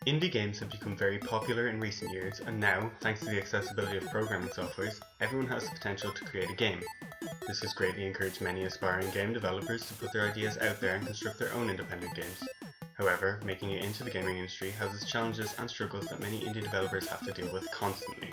Indie games have become very popular in recent years, and now, thanks to the accessibility of programming softwares, everyone has the potential to create a game. This has greatly encouraged many aspiring game developers to put their ideas out there and construct their own independent games. However, making it into the gaming industry has its challenges and struggles that many indie developers have to deal with constantly.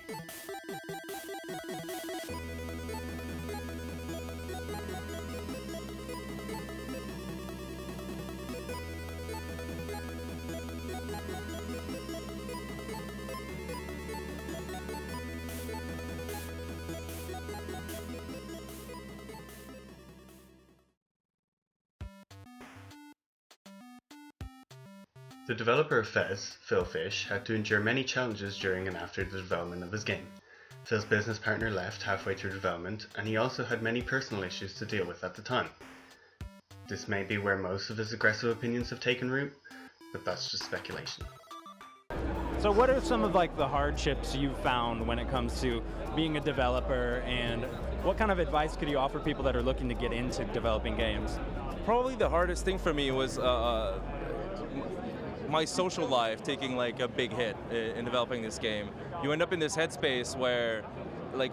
The developer of Fez, Phil Fish, had to endure many challenges during and after the development of his game. Phil's business partner left halfway through development, and he also had many personal issues to deal with at the time. This may be where most of his aggressive opinions have taken root, but that's just speculation. So what are some of the hardships you've found when it comes to being a developer, and what kind of advice could you offer people that are looking to get into developing games? Probably the hardest thing for me was my social life taking a big hit in developing this game. You end up in this headspace where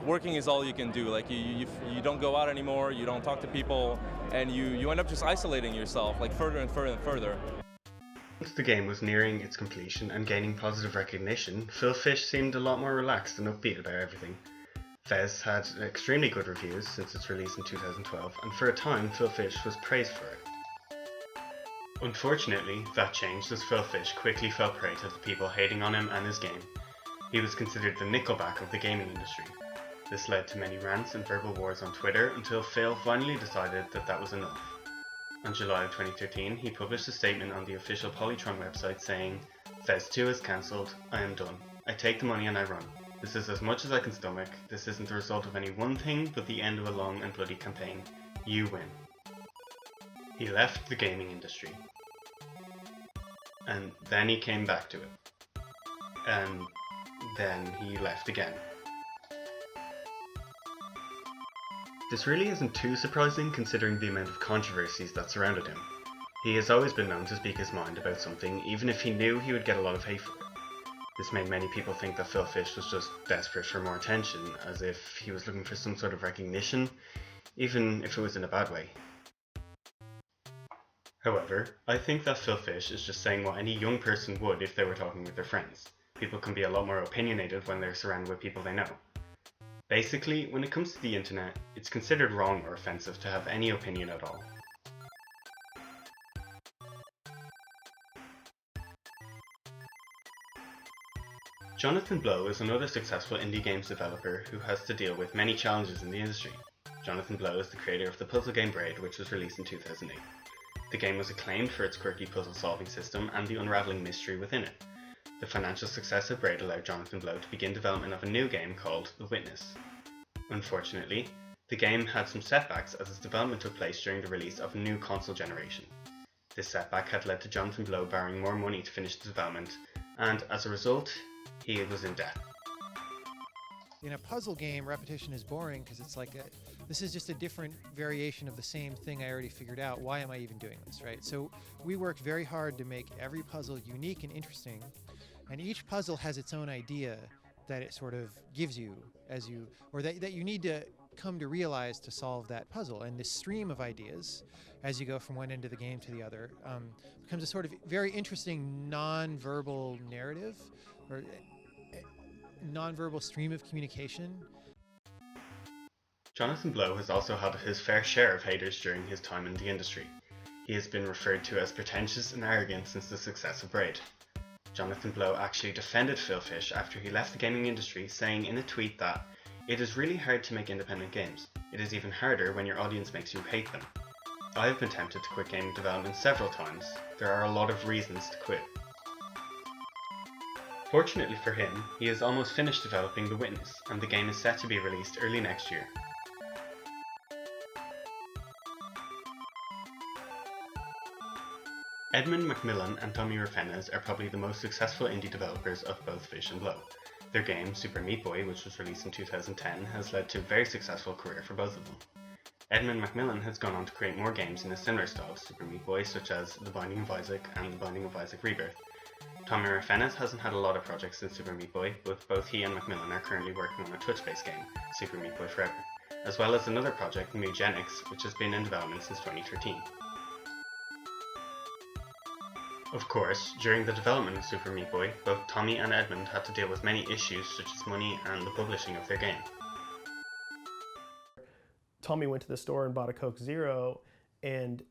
working is all you can do. You don't go out anymore, you don't talk to people, and you end up just isolating yourself further and further and further. Once the game was nearing its completion and gaining positive recognition, Phil Fish seemed a lot more relaxed and upbeat about everything. Fez had extremely good reviews since its release in 2012, and for a time Phil Fish was praised for it. Unfortunately, that changed as Phil Fish quickly fell prey to the people hating on him and his game. He was considered the Nickelback of the gaming industry. This led to many rants and verbal wars on Twitter until Phil finally decided that was enough. In July of 2013, he published a statement on the official Polytron website saying, "Fez 2 is cancelled, I am done. I take the money and I run. This is as much as I can stomach. This isn't the result of any one thing, but the end of a long and bloody campaign. You win." He left the gaming industry. And then he came back to it. And then he left again. This really isn't too surprising considering the amount of controversies that surrounded him. He has always been known to speak his mind about something, even if he knew he would get a lot of hate for it. This made many people think that Phil Fish was just desperate for more attention, as if he was looking for some sort of recognition, even if it was in a bad way. However, I think that Phil Fish is just saying what any young person would if they were talking with their friends. People can be a lot more opinionated when they're surrounded with people they know. Basically, when it comes to the internet, it's considered wrong or offensive to have any opinion at all. Jonathan Blow is another successful indie games developer who has to deal with many challenges in the industry. Jonathan Blow is the creator of the puzzle game Braid, which was released in 2008. The game was acclaimed for its quirky puzzle-solving system and the unravelling mystery within it. The financial success of Braid allowed Jonathan Blow to begin development of a new game called The Witness. Unfortunately, the game had some setbacks as its development took place during the release of a new console generation. This setback had led to Jonathan Blow borrowing more money to finish the development, and as a result, he was in debt. In a puzzle game, repetition is boring because it's this is just a different variation of the same thing I already figured out. Why am I even doing this, right? So we worked very hard to make every puzzle unique and interesting, and each puzzle has its own idea that it sort of gives you that you need to come to realize to solve that puzzle. And this stream of ideas, as you go from one end of the game to the other, becomes a sort of very interesting non-verbal narrative, or non-verbal stream of communication. Jonathan Blow has also had his fair share of haters during his time in the industry. He has been referred to as pretentious and arrogant since the success of Braid. Jonathan Blow actually defended Phil Fish after he left the gaming industry, saying in a tweet that, "It is really hard to make independent games. It is even harder when your audience makes you hate them. I have been tempted to quit gaming development several times. There are a lot of reasons to quit." Fortunately for him, he has almost finished developing The Witness, and the game is set to be released early next year. Edmund Macmillan and Tommy Raffenez are probably the most successful indie developers of both Fish and Blow. Their game, Super Meat Boy, which was released in 2010, has led to a very successful career for both of them. Edmund Macmillan has gone on to create more games in a similar style to Super Meat Boy, such as The Binding of Isaac and The Binding of Isaac Rebirth. Tommy Refenes hasn't had a lot of projects since Super Meat Boy, but both he and Macmillan are currently working on a Twitch-based game, Super Meat Boy Forever, as well as another project, Mugenics, which has been in development since 2013. Of course, during the development of Super Meat Boy, both Tommy and Edmund had to deal with many issues such as money and the publishing of their game. Tommy went to the store and bought a Coke Zero, and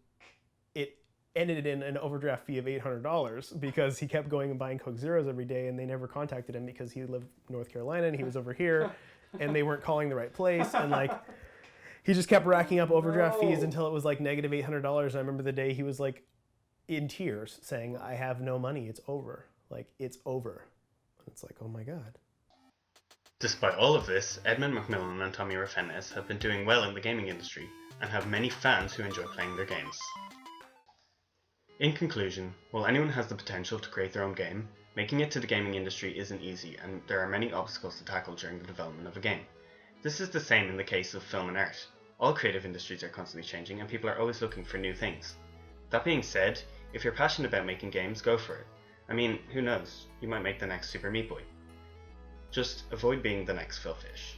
it ended in an overdraft fee of $800 because he kept going and buying Coke Zeros every day, and they never contacted him because he lived in North Carolina and he was over here, and they weren't calling the right place, and like he just kept racking up overdraft fees until it was like negative $800. And I remember the day he was like in tears saying, "I have no money. It's over. Like it's over." And it's like, oh my God. Despite all of this, Edmund Macmillan and Tommy Refenes have been doing well in the gaming industry and have many fans who enjoy playing their games. In conclusion, while anyone has the potential to create their own game, making it to the gaming industry isn't easy, and there are many obstacles to tackle during the development of a game. This is the same in the case of film and art. All creative industries are constantly changing and people are always looking for new things. That being said, if you're passionate about making games, go for it. I mean, who knows, you might make the next Super Meat Boy. Just avoid being the next Phil Fish.